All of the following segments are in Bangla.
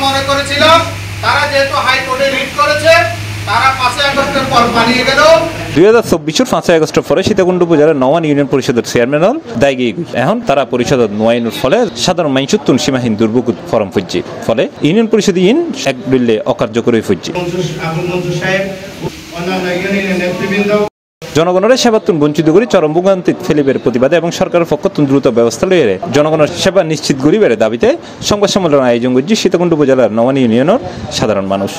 মনে করেছিলাম তারা যেহেতু হাইকোর্টে রিট করেছে তারা 5 আগস্টের পর পালিয়ে গেল। 2024 5 আগস্টের পরে সীতাকুণ্ড উপজেলার নওয়ান ইউনিয়ন পরিষদের চেয়ারম্যান হল দায়ী এখন তারা পরিষদের নোয়াইনের ফলে সাধারণ মানুষের সীমাহীন দুর্ভোগ ফরম ফুজছে ফলে ইউনিয়ন পরিষদ ইন এক বিলে অকার্যকরী ফুজছে। জনগণের সেবাতুন বঞ্চিত করে চরম ভোগান্তি ফেলিবের প্রতিবাদে এবং সরকারের পক্ষ দ্রুত ব্যবস্থা লইয়ে জনগণের সেবা নিশ্চিত করিবের দাবিতে সংবাদ সম্মেলন আয়োজন করছে সীতাকুণ্ড উপজেলার নওয়ান ইউনিয়নের সাধারণ মানুষ।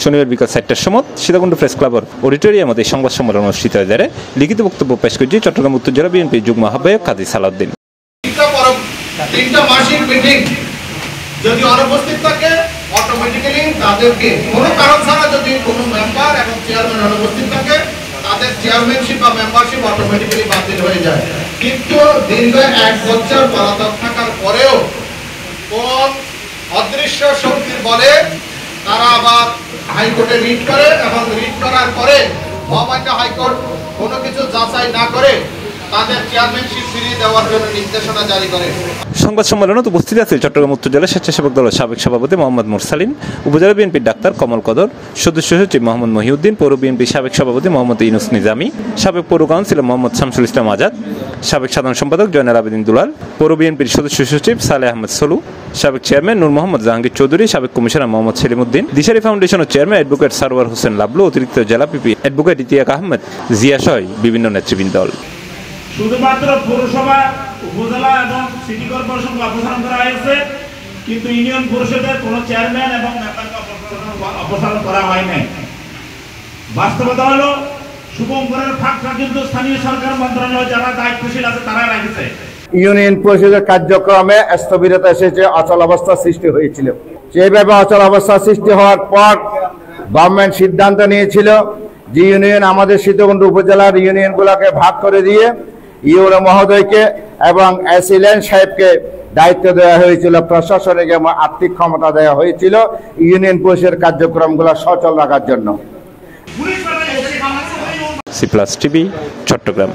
শনিবার বিকাল 4টার সময় সীতাকুণ্ড প্রেস ক্লাবের অডিটোরিয়ামে সংবাদ সম্মেলন অনুষ্ঠিত হয়ে যায়। লিখিত বক্তব্য পেশ করছে চট্টগ্রাম উত্তর জেলা বিএনপির যুগ্ম আহ্বায়ক কাজী সালাউদ্দিন। তিনটা মাসিক মিটিং যদি অনুপস্থিত থাকে অটোমেটিক্যালি তাদেরকে কোনো কারণ ছাড়া যদি কোনো মেম্বার এবং চেয়ারম্যান অনুপস্থিত থাকে তাদের চেয়ারম্যানশিপ বা মেম্বারশিপ অটোমেটিক্যালি বাতিল হয়ে যায়। কিন্তু দীর্ঘ 1 বছর পলাতক থাকার পরেও কোন অদৃশ্য শক্তির বলে তারা আবার হাইকোর্টে রিট করে এবং রিট করার পরে মহামান্য হাইকোর্ট কোনো কিছু যাচাই না করে তাদের চেয়ারম্যানশিপ ফিরিয়ে দেওয়ার জন্য নির্দেশনা জারি করে। সংবাদ সম্মেলনে উপস্থিত আছে চট্টগ্রাম উত্তর জেলা স্বেচ্ছাসেবক দলের সাবেক সভাপতি মোহাম্মদ মুরসালিন, উপজেলা বিএনপির ডাক্তার কমল কদর, সদস্য সচিব মোহাম্মদ মহিউদ্দিন, পৌর বিএনপির সাবেক সভাপতি মোহাম্মদ ইউনুস নিজামী, সাবেক পৌর কাউন্সিলর মোহাম্মদ শামসুল ইসলাম আজাদ, সাবেক সাধারণ সম্পাদক জয়নাল আবেদিন দুলাল, পৌর বিএনপির সদস্য সচিব সালেহ আহমেদ সলু, সাবেক চেয়ারম্যান নূর মোহাম্মদ জাহাঙ্গীর চৌধুরী, সাবেক কমিশনার মোহাম্মদ সেলিমউদ্দিন, দিশারি ফাউন্ডেশনের চেয়ারম্যান অ্যাডভোকেট সারওয়ার হোসেন লাবলু, অতিরিক্ত জেলা পিপি অ্যাডভোকেট ইতিহাক আহমেদ জিয়া সহ বিভিন্ন নেতৃবৃন্দ দল। শুধুমাত্র পৌরসভা, উপজেলা এবং সিটি কর্পোরেশন অপসারণ করা হয়েছে, কিন্তু ইউনিয়ন পরিষদের কোনো চেয়ারম্যান এবং নেতাকে অপসারণ করা হয় নাই। বাস্তবতা হলো শুভঙ্করের ফাঁকটা কিন্তু স্থানীয় সরকার মন্ত্রণালয় যারা দায়িত্বশীল আছে তারা রাখছে। ইউনিয়ন পরিষদের কার্যক্রমে স্থবিরতা এসেছে, অচল অবস্থা সৃষ্টি হয়েছিল। সেইভাবে অচল অবস্থা সৃষ্টি হওয়ার পর গভর্নমেন্ট সিদ্ধান্ত নিয়েছিল যে ইউনিয়ন আমাদের সীতাকুণ্ড উপজেলার ইউনিয়নগুলোকে ভাগ করে দিয়ে ইউরো মহোদয়কে এবং এসিলেন সাহেবকে দায়িত্ব দেওয়া হয়েছিল, প্রশাসনিক এবং আর্থিক ক্ষমতা দেওয়া হয়েছিল ইউনিয়ন পরিষদের কার্যক্রমগুলো সচল রাখার জন্য। C plus TV, Chittagong.